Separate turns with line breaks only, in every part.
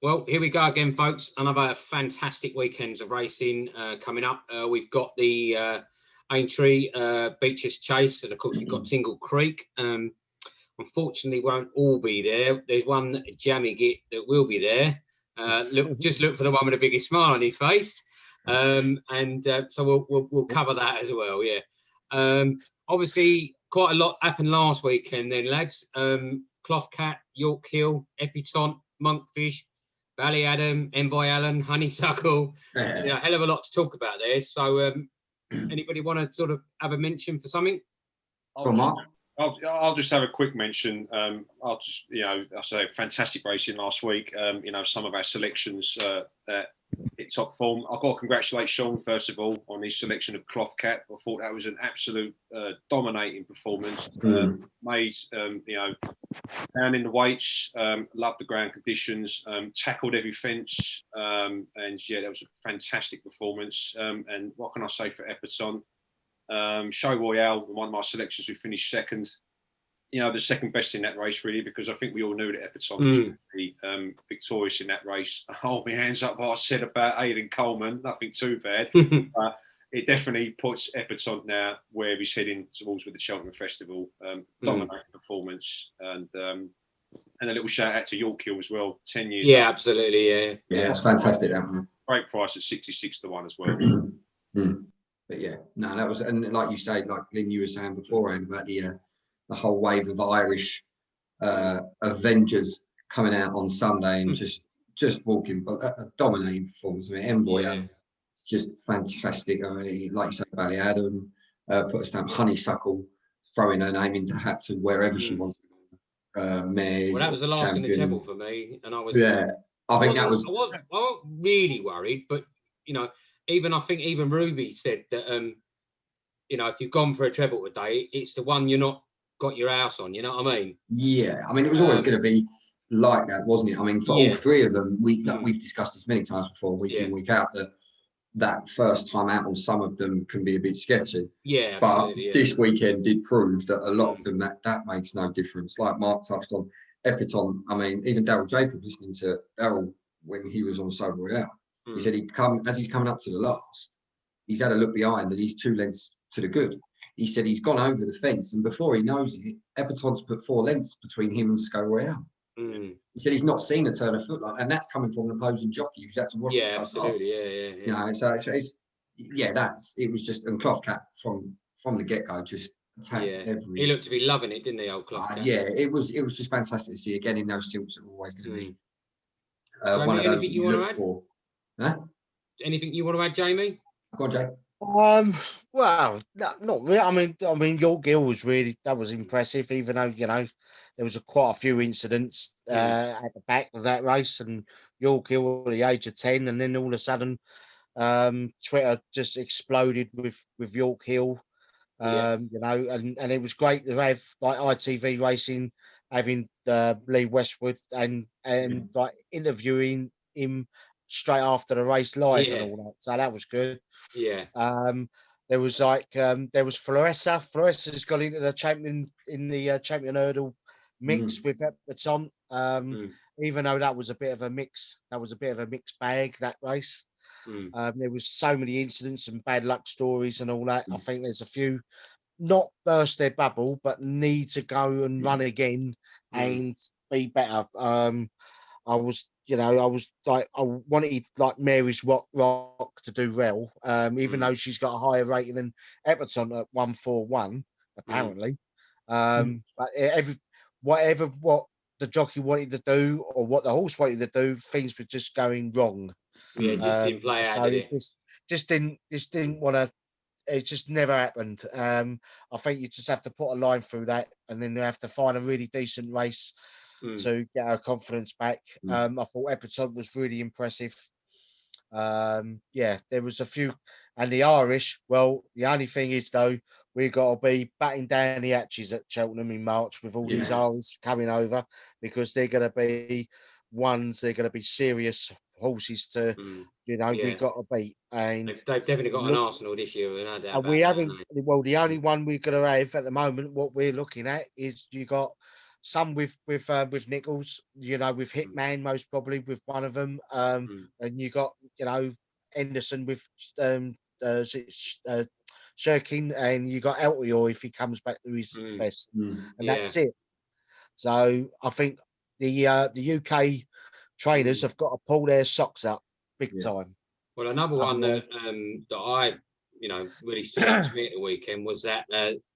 Well, here we go again, folks. Another fantastic weekend of racing coming up. We've got the Aintree Beachers Chase, and of course we've got Tingle Creek. Unfortunately, won't all be there. There's one jammy git that will be there. Just look for the one with the biggest smile on his face, so we'll cover that as well. Yeah. Obviously, quite a lot happened last weekend, then, lads. Cloth Cat, York Hill, Epitont, Monkfish, Valley Adam, Envoy Allen, Honeysuckle, a hell of a lot to talk about there. So, anybody want to sort of have a mention for something?
I'll just have a quick mention. I'll say fantastic racing last week. Some of our selections hit top form. I've got to congratulate Sean, first of all, on his selection of Cloth Cat. I thought that was an absolute dominating performance. Made, down in the weights, loved the ground conditions, tackled every fence. That was a fantastic performance. And what can I say for Epitont? Show Royale, one of my selections, who finished second. The second best in that race, really, because I think we all knew that Epitont was going to be victorious in that race. I hold my hands up what I said about Aidan Coleman, nothing too bad. But it definitely puts Epitont now where he's heading towards with the Cheltenham Festival. Dominating performance, and a little shout out to York Hill as well. 10 years.
Yeah, absolutely. Yeah,
it's fantastic. That one.
Great price at 66 to 1 as well.
But yeah, no, that was, and like you say, like Lynn, you were saying beforehand about the whole wave of Irish Avengers coming out on Sunday and just walking, but a dominating performance. I mean, Envoy, just fantastic. I mean, like you said, Valley Adam, put a stamp. Honeysuckle, throwing her name into hat to wherever she wanted. Mares.
Well, that was the last in the table for me, and I was.
I wasn't
really worried, but I think even Ruby said that if you've gone for a treble today, it's the one you're not got your house on. You know what I mean?
Yeah, I mean, it was always going to be like that, wasn't it? I mean, for all three of them, we've discussed this many times before, week in, week out, that first time out on some of them can be a bit sketchy.
Yeah,
but this weekend did prove that a lot of them that makes no difference. Like Mark touched on, Epitont. I mean, even Daryl Jacob, listening to Daryl when he was on So Royale, he said he's coming up to the last, he's had a look behind and he's 2 lengths to the good. He said he's gone over the fence, and before he knows it, Epitont's put 4 lengths between him and Sco Royale. He said he's not seen a turn of foot like, and that's coming from an opposing jockey who's had to watch it.
Yeah, absolutely. Yeah.
So it was just, and Cloth Cat from the get go just attacked every.
He looked to be loving it, didn't he, old Cloth Cat?
Yeah, it was just fantastic to see again in those silks that are always going to be
one
of those that you look for. Huh?
Anything you want to add, Jamie?
Go on, Jake.
Well, not really. I mean, York Hill was impressive, even though there was quite a few incidents at the back of that race, and York Hill at the age of 10, and then all of a sudden, Twitter just exploded with York Hill, and it was great to have like ITV Racing having Lee Westwood and like interviewing him straight after the race live and all that, so that was good. There was Floressa. Floresa's got into the champion champion hurdle mix with Epitont, even though that was a bit of a mixed bag, that race. There was so many incidents and bad luck stories and all that. I think there's a few not burst their bubble but need to go and run again and be better. I wanted like Mary's Rock to do well, even though she's got a higher rating than Epitont at 141 apparently. But what the jockey wanted to do or what the horse wanted to do, things were just going wrong.
Yeah, it just didn't play out.
So it just didn't want to. It just never happened. I think you just have to put a line through that, and then you have to find a really decent race to get our confidence back. I thought Epitont was really impressive. There was a few, and the Irish. Well, the only thing is though, we've got to be batting down the hatches at Cheltenham in March with all these Irish coming over, because they're going to be serious horses to, we've got to beat. And
they've definitely got an Arsenal this year.
We haven't. Well, the only one we're going to have at the moment, what we're looking at, is you got some with Nichols, you know, with Hitman most probably with one of them, and you got, you know, Henderson with Shirkin, and you got Altior if he comes back to his best, and that's it. So I think the UK trainers have got to pull their socks up big time.
Well, another one that I, you know, really stood out to me at the weekend was that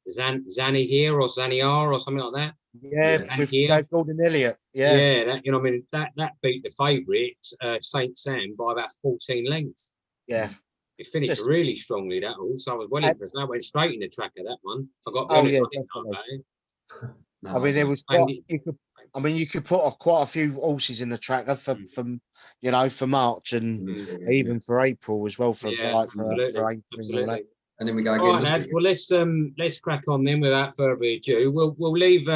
Zanny here or Zaniar or something like that.
Yeah, with Gordon Elliott.
Yeah, that, you know, I mean, that beat the favourite Saint Sam by about 14 lengths.
Yeah,
it finished really strongly. That also, I was well impressed. I went straight in the tracker that one. I got.
I didn't
know about it.
I mean, there was you could put quite a few horses in the tracker from you know, for March and even for April as well for
absolutely.
And then we go again.
All right, lads. Well, let's crack on then without further ado. We'll leave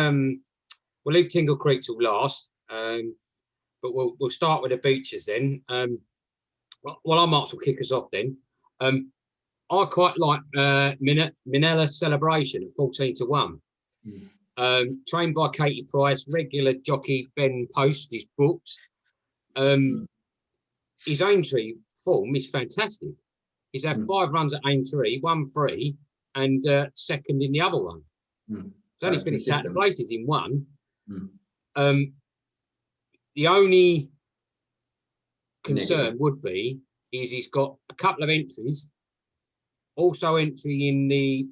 Tingle Creek till last, but we'll start with the Beachers then. Well, I might as well kick us off then. I quite like Minella Celebration at 14-1. Trained by Katie Price, regular jockey Ben Post is booked. His Aintree form is fantastic. He's had 5 runs at Aintree, won 3, and second in the other one. He's only finished out places in one. The only concern would be is he's got a couple of entries, also entry in the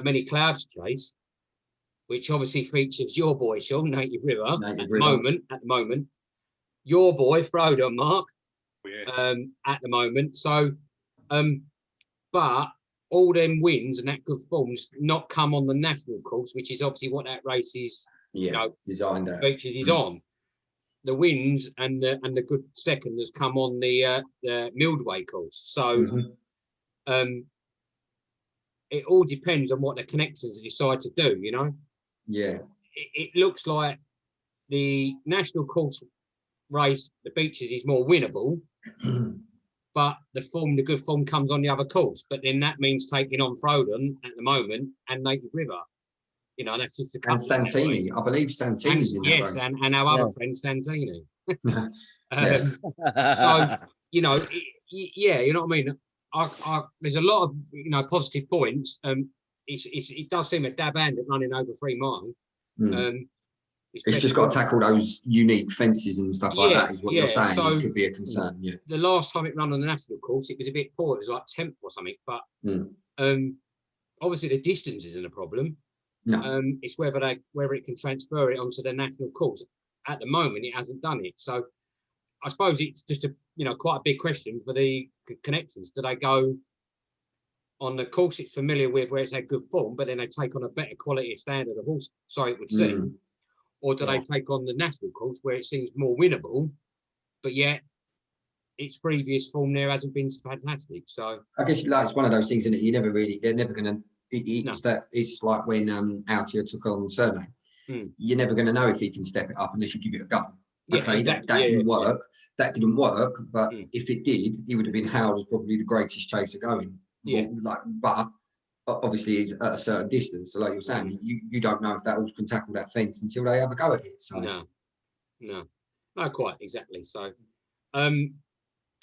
Many Clouds Chase, which obviously features your boy Sean, Native River, at the moment. Your boy Frodo, Mark, at the moment. So, but all them wins and that good forms not come on the national course, which is obviously what that race is.
Designed at.
Beachers is on. The wins and the good second has come on the Mildway course. So, it all depends on what the connectors decide to do. You know.
Yeah.
It looks like the national course race, the Beachers, is more winnable, but the good form comes on the other course. But then that means taking on Frodon at the moment and Native River. You know, that's just a couple.
And Santini, I believe Santini's in that race.
And our other friend Santini. So, you know, you know what I mean. There's a lot of, you know, positive points. It does seem a dab hand at running over 3 miles.
It's just got to tackle those unique fences and stuff like that, is what you're saying. So, this could be a concern.
The last time it ran on the national course, it was a bit poor. It was like 10th or something. But obviously the distance isn't a problem.
No.
It's whether it can transfer it onto the national course. At the moment, it hasn't done it. So I suppose it's just quite a big question for the connections. Do they go on the course it's familiar with, where it's had good form, but then they take on a better quality standard of horse, so it would seem, or do they take on the national course where it seems more winnable, but yet its previous form there hasn't been fantastic? So
I guess it's one of those things, isn't it? They're never going to. It's like when Altior took on Surname. You're never going to know if he can step it up unless you give it a go. Okay, that didn't work. That didn't work. But if it did, he would have been hailed as probably the greatest chaser going. But obviously he's at a certain distance. So like you're saying, you don't know if that horse can tackle that fence until they have a go at it. So
no, quite exactly. So, and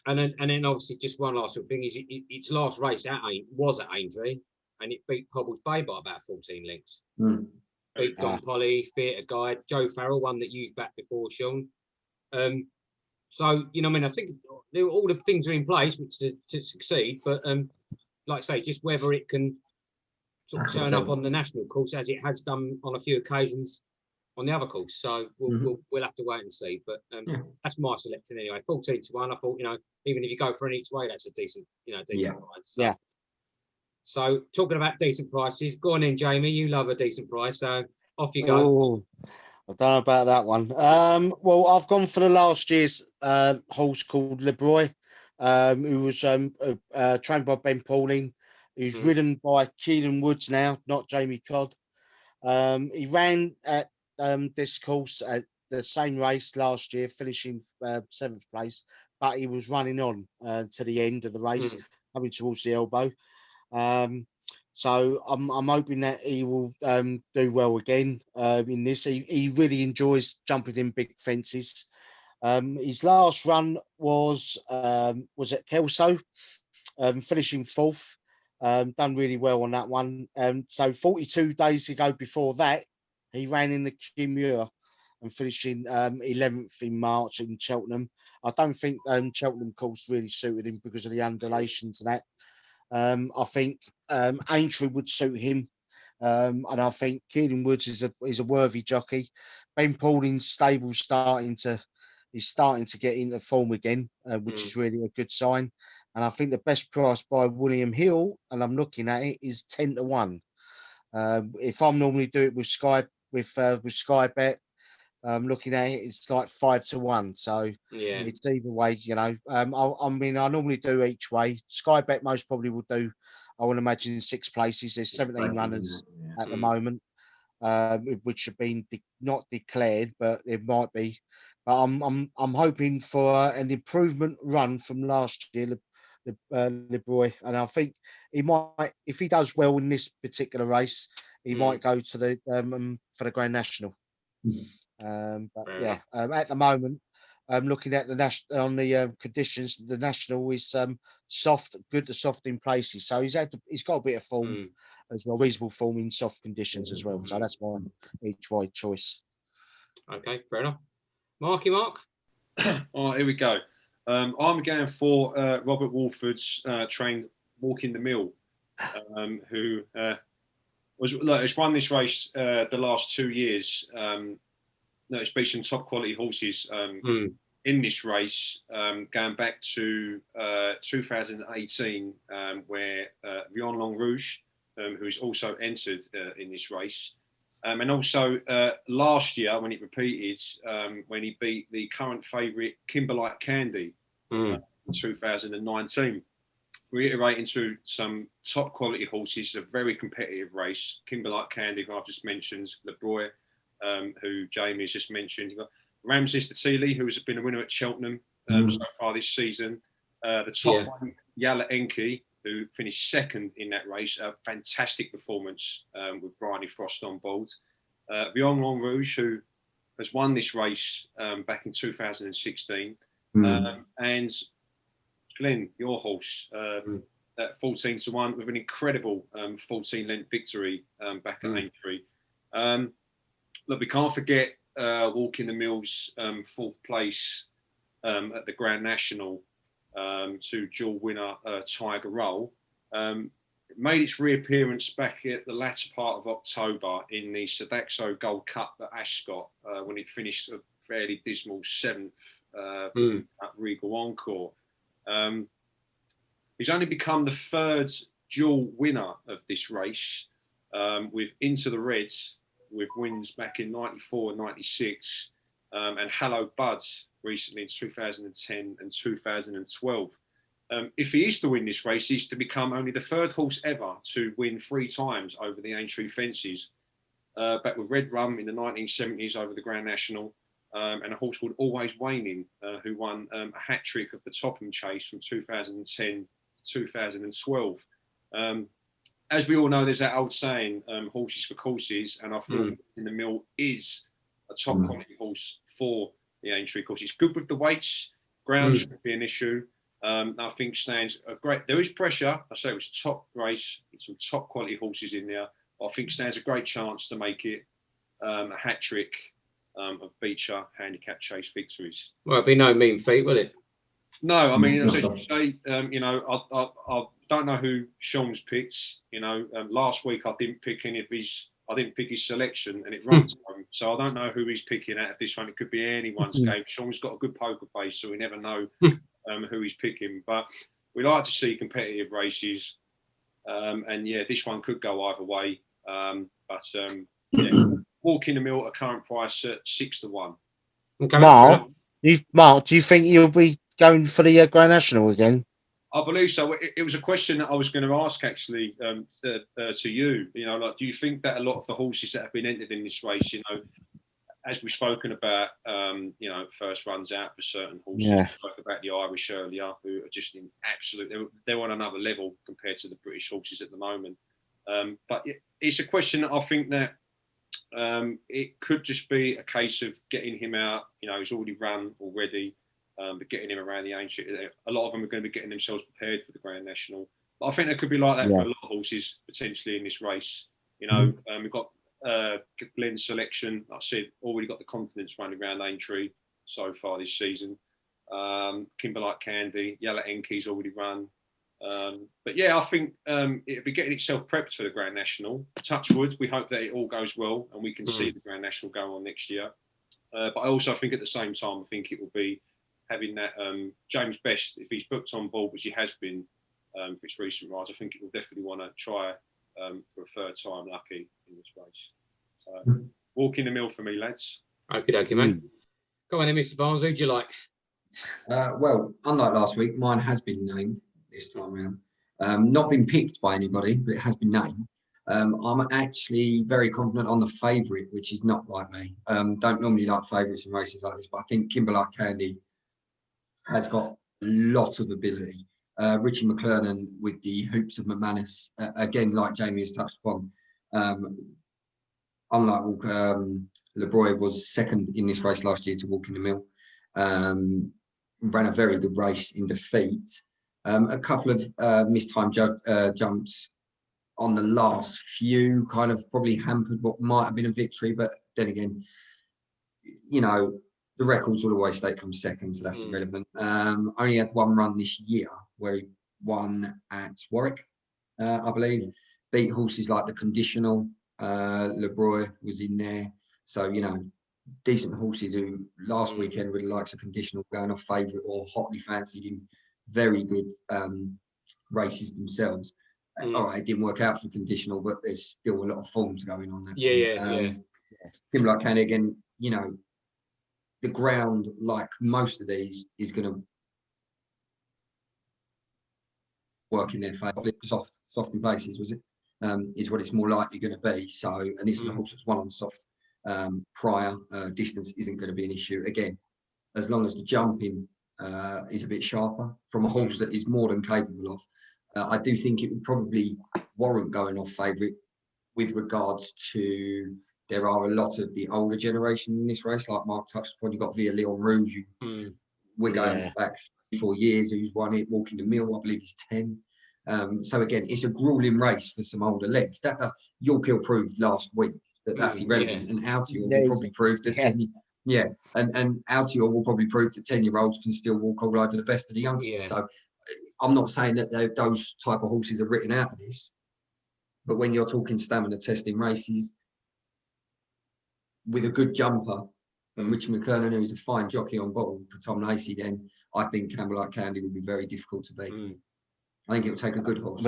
then obviously just one last thing is its last race was at Aintree, and it beat Pobble's Bay by about 14 lengths. Beat Don Polly, Theatre Guide, Joe Farrell, one that you've backed before, Sean. So, you know, I mean, I think all the things are in place to succeed, but like I say, just whether it can sort of turn up on the national course as it has done on a few occasions on the other course. So we'll have to wait and see. But that's my selection anyway. 14-1. I thought, you know, even if you go for an each way, that's a decent price. So, so talking about decent prices, go on in, Jamie. You love a decent price, so off you go.
I don't know about that one. Well, I've gone for the last year's horse called Lebroy, who was trained by Ben Pauling. He's ridden by Keelan Woods now, not Jamie Codd. He ran at this course at the same race last year, finishing 7th place, but he was running on to the end of the race, coming towards the elbow. So I'm hoping that he will do well again in this. He really enjoys jumping in big fences. His last run was at Kelso, finishing fourth. Done really well on that one. So 42 days ago before that, he ran in the Kimura and finishing 11th in March in Cheltenham. I don't think Cheltenham course really suited him because of the undulations and that. I think Aintree would suit him. And I think Keelan Woods is a worthy jockey. Ben Pauling's stable is starting to get into form again, which is really a good sign. And I think the best price by William Hill, and I'm looking at it, is 10-1. If I'm normally do it with Sky Bet, looking at it, it's like 5-1. So it's either way, you know. I mean, I normally do each way. Sky Bet most probably will do, I would imagine, 6 places. There's 17 runners at the moment, which have been not declared, but it might be. But I'm hoping for an improvement run from last year, LeBroy, and I think he might, if he does well in this particular race, he might go to the for the Grand National. But at the moment, looking at the conditions, the national is soft, good to soft in places. So he's got a bit of form as well, reasonable form in soft conditions as well. So that's my each way choice.
Okay, fair enough. Mark.
All right, here we go. I'm going for Robert Walford's trained Walking the Mill, who has won this race the last 2 years. It's based on top quality horses in this race, going back to 2018, where Vion Long Rouge, who's also entered in this race, and also last year when it repeated, when he beat the current favourite Kimberlite Candy in 2019. Reiterating to some top quality horses, a very competitive race. Kimberlite Candy, who I've just mentioned, LeBroy, who Jamie has just mentioned. You've got Ramses Tatili, who has been a winner at Cheltenham so far this season. The top one, Yala Enki, who finished second in that race. A fantastic performance with Bryony Frost on board. Vion Long Rouge, who has won this race back in 2016. And Glenn, your horse, at 14-1 with an incredible 14-length victory back at Aintree. Look, we can't forget Walking the Mill's 4th place at the Grand National to dual winner Tiger Roll. It made its reappearance back at the latter part of October in the Sodexo Gold Cup at Ascot when it finished a fairly dismal 7th at Regal Encore. He's only become the 3rd dual winner of this race, with Into the Reds, with wins back in 94 and 96, and Hello Bud recently in 2010 and 2012. If he is to win this race, he's to become only the 3rd horse ever to win 3 times over the Aintree fences. Back with Red Rum in the 1970s over the Grand National, and a horse called Always Waning, who won a hat-trick of the Topham Chase from 2010 to 2012. As we all know, there's that old saying, horses for courses, and I feel In the Mill is a top quality horse for the Aintree course. It's good with the weights, ground shouldn't be an issue. I think stands a great, there is pressure. I say it was a top race, it's some top quality horses in there. I think stands a great chance to make it a hat-trick of Beacher Handicap Chase victories.
Well, it'd be no mean feat, will it?
No, I mean, as I say, I don't know who Sean's picked. Last week I didn't pick his selection, and it runs home. So I don't know who he's picking out of this one. It could be anyone's game. Sean's got a good poker face, so we never know who he's picking. But we like to see competitive races, and this one could go either way. Walking the Mill at current price at 6-1.
Okay.
Mark, do you think you'll be going for the Grand National again?
I believe so. It was a question that I was going to ask actually to you. Do you think that a lot of the horses that have been entered in this race, as we've spoken about, first runs out for certain horses. We spoke about the Irish earlier, who are just in absolute. They're on another level compared to the British horses at the moment. But it's a question that I think that it could just be a case of getting him out. He's already run already, but getting him around the Aintree. A lot of them are going to be getting themselves prepared for the Grand National. But I think it could be like that for a lot of horses potentially in this race. We've got Glenn's selection. Like I said, already got the confidence running around Aintree so far this season. Kimberlite Candy, Yellow Enki's already run. But yeah, I think it'll be getting itself prepped for the Grand National. Touch wood, we hope that it all goes well and we can see the Grand National go on next year. But I also think at the same time, I think it will be having that James Best, if he's booked on board, which he has been for its recent rise, I think it will definitely want to try for a third time lucky in this race. So walk in the mill for me, lads.
Okay, mate. Go on then, Mr. Barnes, who do you like?
Well, unlike last week, mine has been named this time around. Not been picked by anybody, but it has been named. I'm actually very confident on the favourite, which is not like me. Don't normally like favourites in races like this, but I think Kimberlite Candy has got a lot of ability. Richie McClernand with the Hoops of McManus, again, like Jamie has touched upon, unlike LeBroy was second in this race last year to Walk in the Mill. Ran a very good race in defeat. A couple of mistimed jumps on the last few kind of probably hampered what might have been a victory, but then again, the records will always state comes second, so that's irrelevant. Only had one run this year where he won at Warwick, I believe. Beat horses like the Conditional, LeBroy was in there. So, decent horses who last weekend with the likes of Conditional going off favourite or hotly fancied in very good races themselves. All right, it didn't work out for Conditional, but there's still a lot of forms going on there.
Yeah.
Kimberlite Candy, again, the ground, like most of these, is going to work in their favour. Soft in places, was it? Is what it's more likely going to be. So, and this is a horse that's won on soft prior. Distance isn't going to be an issue. Again, as long as the jumping is a bit sharper from a horse that is more than capable of. I do think it would probably warrant going off favourite with regards to there are a lot of the older generation in this race, like Mark touched upon. You've got Via Leon Rouge, we're going back 3-4 years, who's won it, Walking the Mill, I believe he's 10. So again, it's a grueling race for some older legs. That York Hill proved last week that's irrelevant, and Altior will probably prove that 10. And Altior will probably prove that 10-year-olds can still walk all over the best of the youngsters. So I'm not saying that those type of horses are written out of this, but when you're talking stamina testing races with a good jumper and Richie McClernand, who's a fine jockey on board for Tom Lacey, then I think Kimberlite Candy will be very difficult to beat. I think it will take a good horse.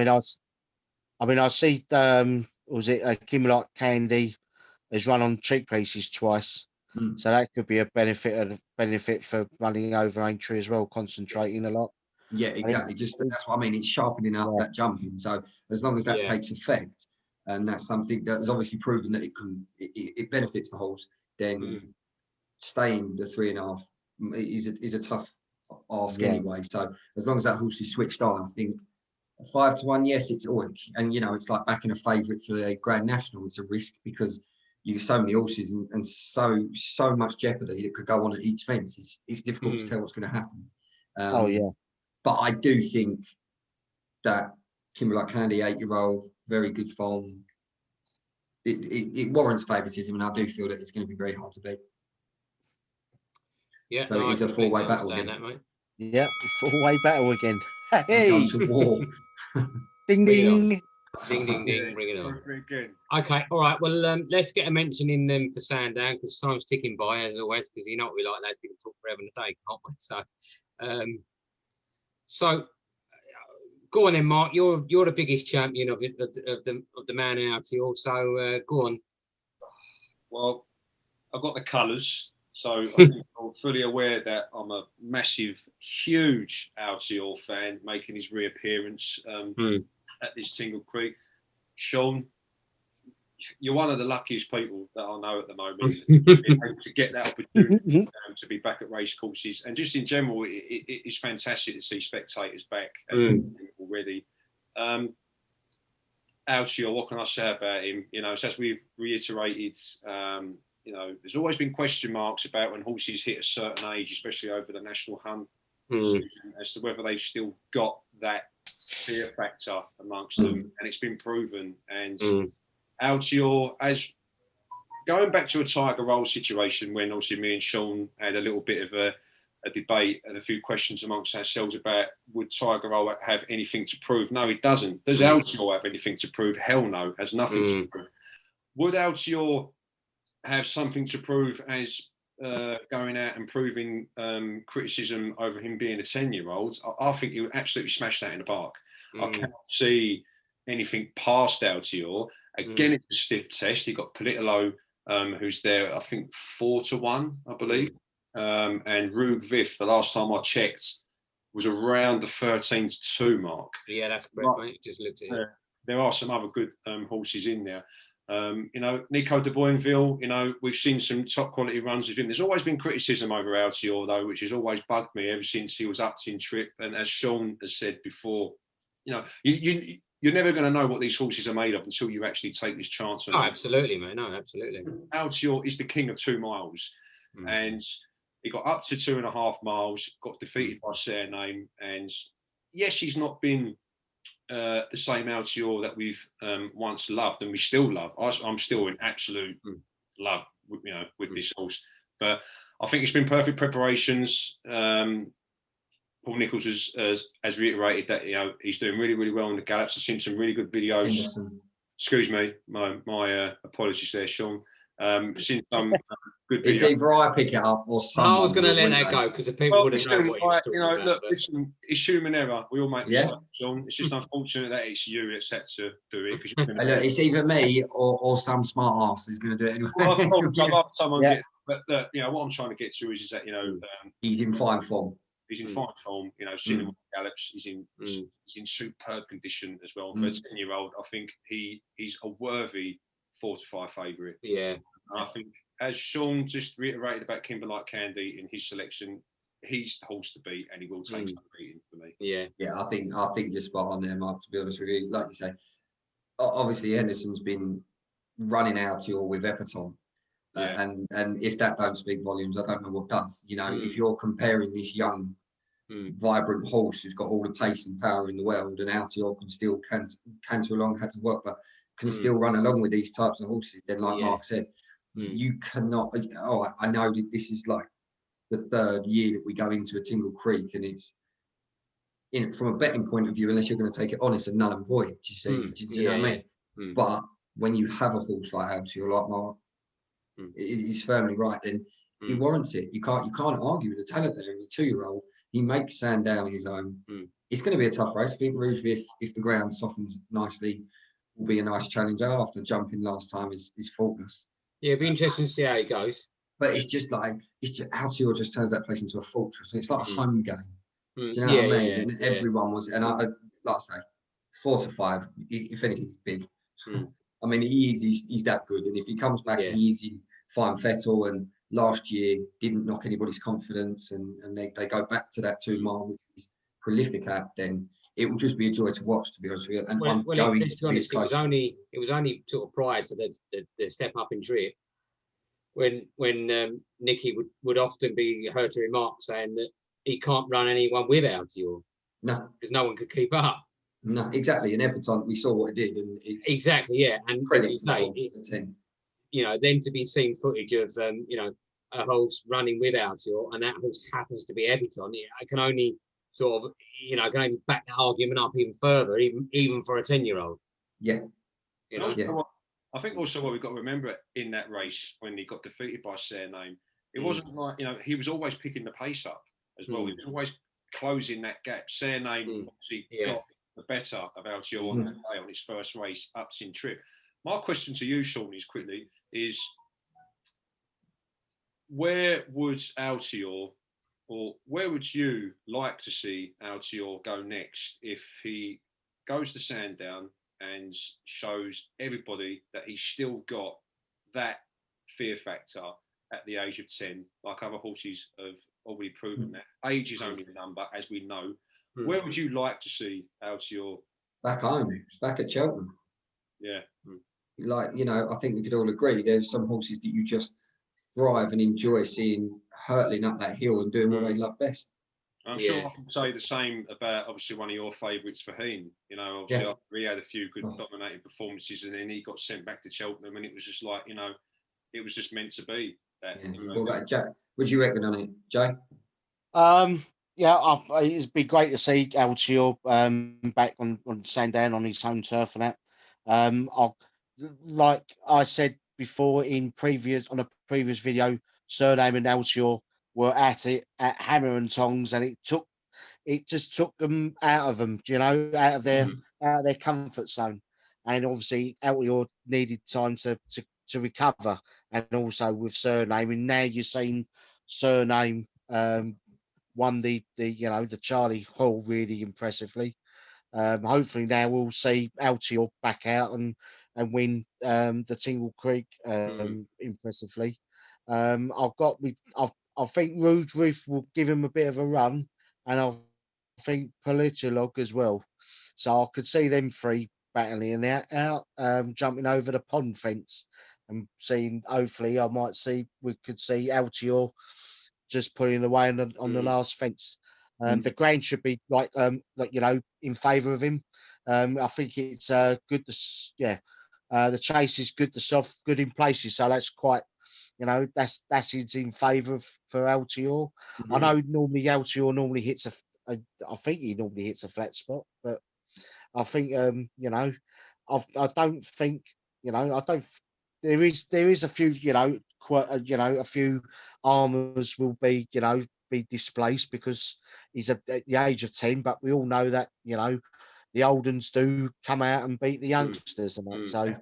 I see. Was it Kimberlite Candy has run on cheap pieces twice, so that could be a benefit for running over Aintree as well, concentrating a lot.
Yeah, exactly. That's what I mean. It's sharpening up that jumping. So as long as that takes effect, and that's something that is obviously proven that it benefits the horse, then staying the 3.5 is a tough ask anyway. So as long as that horse is switched on, I think 5-1, yes, it's always, and it's like backing a favourite for the Grand National. It's a risk because you have so many horses and so much jeopardy that could go on at each fence. It's difficult to tell what's going to happen. But I do think that Kimberlite Candy, 8-year-old, very good form. It warrants favouritism, and I do feel that it's going to be very hard to beat.
Yeah,
so it is a 4-way battle again.
Yeah, 4-way battle again.
Hey, going to war.
Ding ding.
Ding ding ding, bring it on. Okay, all right. Well, let's get a mention in them for Sandown because time's ticking by as always. Because you know what we like, lads. We can talk forever and a day, can't we? So, go on then, Mark. You're the biggest champion of the man out here. So go on.
Well, I've got the colours, so I think I'm fully aware that I'm a massive, huge Altior fan making his reappearance at this Tingle Creek. Sean, you're one of the luckiest people that I know at the moment being able to get that opportunity to be back at race courses, and just in general, it's fantastic to see spectators back already. Altior, what can I say about him? You know, so as we've reiterated, you know, there's always been question marks about when horses hit a certain age, especially over the national hunt season, as to whether they've still got that fear factor amongst them, and it's been proven. And Altior, as going back to a Tiger Roll situation, when obviously me and Sean had a little bit of a debate and a few questions amongst ourselves about would Tiger Roll have anything to prove? No, he doesn't. Does Altior have anything to prove? Hell no, has nothing to prove. Would Altior have something to prove as going out and proving criticism over him being a 10-year-old? I think he would absolutely smash that in the park. I cannot see anything past Altior. Again, it's a stiff test. He got Politologue, who's there, I think 4-1, I believe. And Rouge Vif, the last time I checked, was around the 13-2 mark.
Yeah, that's correct, mate. Just looked at it.
There are some other good horses in there. You know, Nico de Boinville, you know, we've seen some top quality runs with him. There's always been criticism over Altior, though, which has always bugged me ever since he was up in Trip. And as Sean has said before, you know, you're never going to know what these horses are made of until you actually take this chance on
Oh,
it.
absolutely, mate. No, absolutely.
Altior is the king of 2 miles. And he got up to 2.5 miles, got defeated by Surname. And yes, he's not been the same Altior that we've once loved and we still love. I'm still in absolute love, you know, with this horse. But I think it's been perfect preparations. Paul Nicholls has reiterated that, you know, he's doing really, really well in the gallops. I've seen some really good videos.
Henderson.
Excuse me, my apologies there, Sean. Seen some good videos.
It's either I pick it up or someone.
I was going to let that go because the people would have known what
you know, look, listen, it's human error. We all make mistakes, Sean. It's just unfortunate that it's you that's set to do it.
Look, it's either me or some smart ass who's going to do it anyway.
Well, of course, I'd love someone get, but look, you know, what I'm trying to get to is that, you know,
he's in fine form.
He's in fine form, you know, sitting on gallops. He's in superb condition as well. For a 10-year-old, I think he's a worthy 4 to 5 favourite.
Yeah.
And I think, as Sean just reiterated about Kimberlite Candy in his selection, he's the horse to beat, and he will take some beating for me.
Yeah.
Yeah, I think you're spot on there, Mark. To be honest with you, like you say, obviously Henderson's been running Altior with Epitome. And if that don't speak volumes, I don't know what does. You know, if you're comparing this young, vibrant horse who's got all the pace and power in the world, and Altior can still canter along, had to work, but can still run along with these types of horses, then like Mark said, you cannot. Oh, I know that this is like the 3rd year that we go into a Tingle Creek, and it's from a betting point of view, unless you're going to take it on, it's a null and void. You see, do you know what I mean? But when you have a horse like Altior, like Mark, he's firmly right, then he warrants it. You can't argue with the talent there. He's a 2-year-old. He makes Sandown his own. It's going to be a tough race. I think Rouge Vif, if the ground softens nicely, will be a nice challenger. After jumping last time is faultless. Yeah,
it'd be interesting to see how it goes.
But it's just Altior just turns that place into a fortress. It's like a home game. Do you know what I mean? And everyone was, and I like I say, 4 to 5. If anything, he's big. I mean, he's that good. And if he comes back and he's in fine fettle, and last year didn't knock anybody's confidence, and they go back to that 2 mile, which is prolific at, then it will just be a joy to watch, to be honest with you. And I'm going to be as close. It
was only sort of prior to the step up in Trip when Nicky would often be heard to remark saying that he can't run anyone with Altior.
No,
because no one could keep up.
No, exactly. And Epitome, we saw what it did, and it's
exactly, yeah. And as you say, you know, then to be seen footage of you know, a horse running with Altior, and that horse happens to be Epitome, I can only sort of, you know, can only back that argument up even further, even for a 10-year-old.
Yeah.
You know, I think also what we've got to remember in that race when he got defeated by Surname, it wasn't like, you know, he was always picking the pace up as well. He was always closing that gap. Surname obviously got the better of Altior on that day on his first race up in Trip. My question to you, Sean, is where would Altior, or where would you like to see Altior go next if he goes to Sandown and shows everybody that he's still got that fear factor at the age of 10, like other horses have already proven that. Age is only a number, as we know. Where would you like to see Altior?
Back home, back at Cheltenham.
Yeah.
Like, you know, I think we could all agree there's some horses that you just thrive and enjoy seeing hurtling up that hill and doing what they love best.
I'm sure I can say the same about obviously one of your favourites, Faheen. You know, obviously he had a few good dominating performances, and then he got sent back to Cheltenham, and it was just like, you know, it was just meant to be.
What about Jack? What do you reckon on it, Jay?
Yeah, it'd be great to see Altior back on Sandown on his home turf and that. Like I said before on a previous video, Surname and Altior were at it at hammer and tongs, and it just took them out of them, you know, out of their comfort zone. And obviously Altior needed time to recover, and also with Surname, and now you're seeing Surname won the Charlie Hall really impressively. Hopefully now we'll see Altior back out and win the Tingle Creek impressively. I think Rouge Vif will give him a bit of a run, and I think Politologue as well. So I could see them three battling out, jumping over the pond fence, and seeing. Hopefully, we could see Altior just putting away on the last fence. The ground should be like in favour of him. I think it's good. The chase is good. The soft, good in places. So that's quite, that's in favour for Altior. I know normally Altior normally hits I think he normally hits a flat spot, but I think I don't think I don't. There is a few a few armors will be be displaced because he's at the age of 10, but we all know that the old uns do come out and beat the youngsters and that. So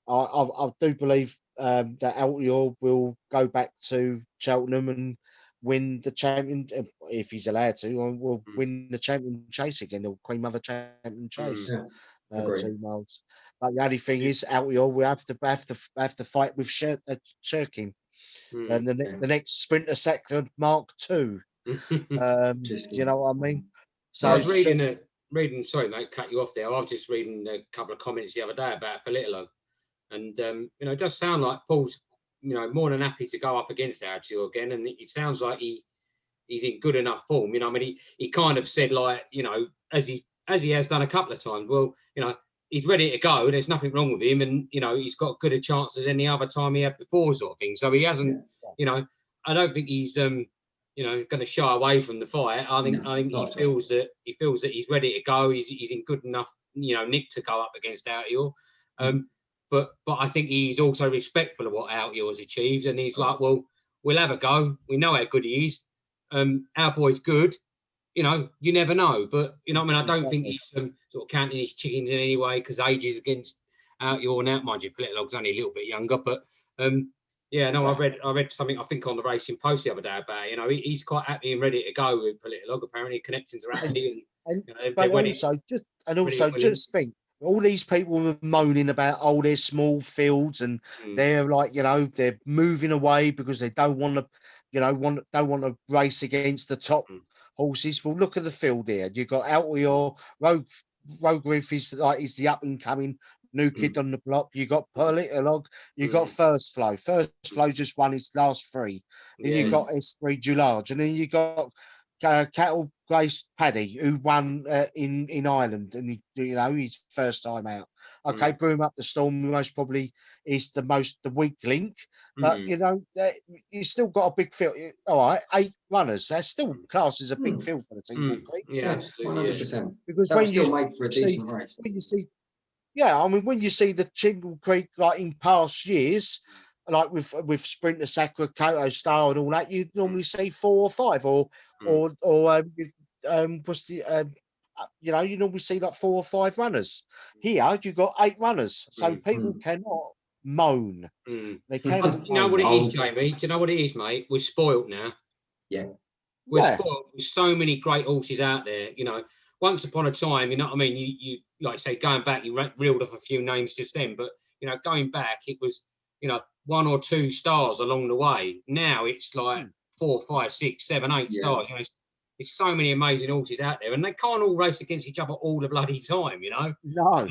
I do believe that Altior will go back to Cheltenham and win the champion if he's allowed to, or will win the champion chase again, or Queen Mother champion chase. 2 miles. But the only thing is, Altior we have to fight with Shirkin, and the next sprinter sector Mark II. You know what I mean?
So I was reading. Sorry, mate, cut you off there. I was just reading a couple of comments the other day about Politologue, and it does sound like Paul's more than happy to go up against Altior again, and it sounds like he's in good enough form. I mean, he kind of said, like, as he has done a couple of times. Well, he's ready to go. There's nothing wrong with him, and he's got good a chance as any other time he had before, sort of thing. So he hasn't. I don't think he's going to shy away from the fight. I think he feels that he's ready to go. He's in good enough nick to go up against Altior. But I think he's also respectful of what Altior has achieved, and he's like, well, we'll have a go. We know how good he is. Our boy's good. You never know. But I mean, I don't think he's sort of counting his chickens in any way, because age is against Altior now. Mind you, Politologue's only a little bit younger, but I read something I think on the Racing Post the other day about he's quite happy and ready to go with Politologue. Apparently, connections are happy,
just think. All these people were moaning about their small fields, and they're like they're moving away because they don't want to race against the top horses. Well, look at the field here. You've got Altior, Rouge Vif is the up and coming new kid on the block. You got Politologue, you got First Flow. First Flow just won its last 3. Then you got Esprit du Large, and then you got Cattle Grace Paddy, who won in Ireland, and his first time out. Okay, Broom Up the Storm most probably is the weak link, but he's still got a big field. All right, 8 runners. That's still classed as a big field for the Tingle Creek.
Yeah, 100%.
Because
that will still make for a decent race.
When you see, I mean, when you see the Tingle Creek like in past years, like with Sprinter Sacra, Koto Star, and all that, you normally see 4 or 5, or what's the you normally see like 4 or 5 runners. Here you got 8 runners, so people cannot moan. They can't.
You know what it is, Jamie? Do you know what it is, mate? We're spoilt now.
Yeah,
we're spoilt with so many great horses out there. Once upon a time, you know what I mean. You like say going back, you reeled off a few names just then, but going back, it was 1 or 2 stars along the way. Now it's like 4, 5, 6, 7, 8 stars. there's so many amazing horses out there, and they can't all race against each other all the bloody time, you know.
No,
And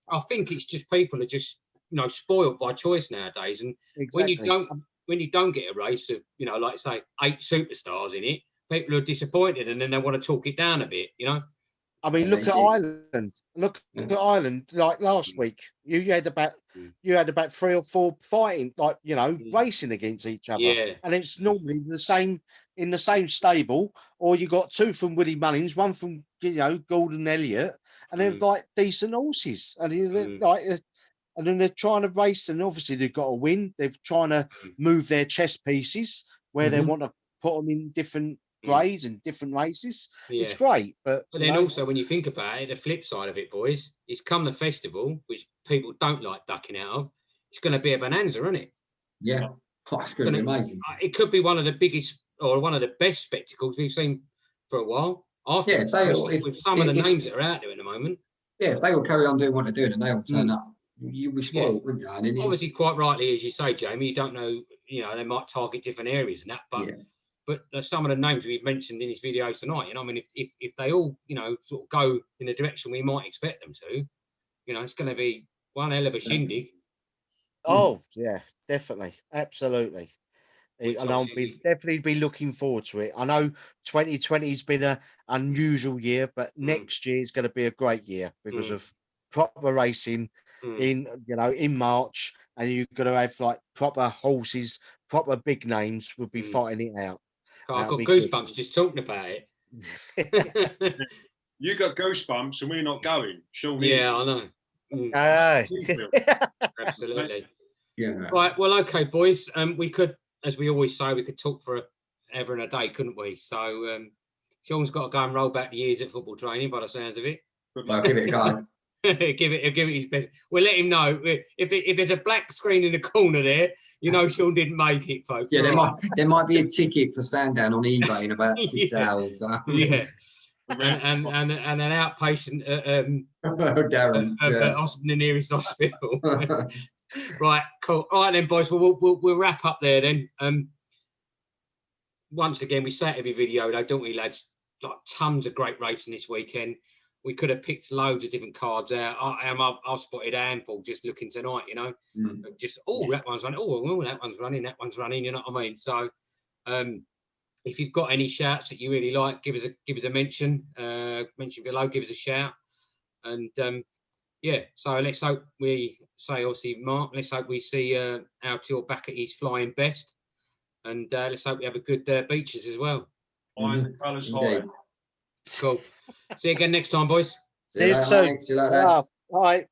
I think it's just people are just, you know, spoiled by choice nowadays, and
exactly.
when you don't get a race of, you know, like say 8 superstars in it, people are disappointed, and then they want to talk it down a bit, you know.
I mean, look at Ireland. Look at Ireland. Like last week, you had about 3 or 4 fighting, like, you know, racing against each other, and it's normally the same in the same stable, or you got 2 from Woody Mullins, 1 from, you know, Gordon Elliott, and they're like decent horses, and like, and then they're trying to race, and obviously they've got to win. They're trying to move their chess pieces where they want to put them in different grades and different races. It's great, but
then also when you think about it, the flip side of it, boys, is come the festival, which people don't like ducking out of, it's going to be a bonanza, isn't it?
Yeah, it's going to be amazing.
It could be one of the biggest or one of the best spectacles we've seen for a while. I think, with some of the names that are out there at the moment.
Yeah, if they will carry on doing what they're doing and they all turn up, you'll be spoiled, wouldn't you? And
obviously, quite rightly, as you say, Jamie, you don't know, you know, they might target different areas and that, but some of the names we've mentioned in this video tonight, you know, I mean, if they all, you know, sort of go in the direction we might expect them to, you know, it's going to be one hell of a shindig.
Oh yeah, definitely, absolutely. And I'll definitely be looking forward to it. I know 2020 has been an unusual year, but next year is going to be a great year because of proper racing in, you know, in March, and you're going to have like proper horses, proper big names will be fighting it out.
I've got goosebumps just talking about it.
You got goosebumps and we're not going, Sean.
Yeah, I know. Absolutely.
Yeah.
Right. Well, okay, boys. We could, as we always say, we could talk for ever and a day, couldn't we? So Sean's got to go and roll back the years at football training, by the sounds of it.
Well, give it a go.
give it his best. We'll let him know if there's a black screen in the corner there. You know, Sean didn't make it, folks.
Yeah, there might be a ticket for Sandown on eBay in about 6 hours.
Yeah. and an outpatient
Darren,
the nearest hospital. Right, cool. All right then, boys. We'll wrap up there then. Once again, we say it every video, though, don't we, lads? Like tons of great racing this weekend. We could have picked loads of different cards out. I spotted a handful just looking tonight, you know. Just that one's running. That one's running. That one's running. You know what I mean? So, if you've got any shouts that you really like, give us a mention. Mention below. Give us a shout. And so let's hope we say, obviously, Mark. Let's hope we see Altior back at his flying best, and let's hope we have a good Beachers as well.
The colours high.
Cool. See you again next time, boys.
See you soon.
See you later.
Bye.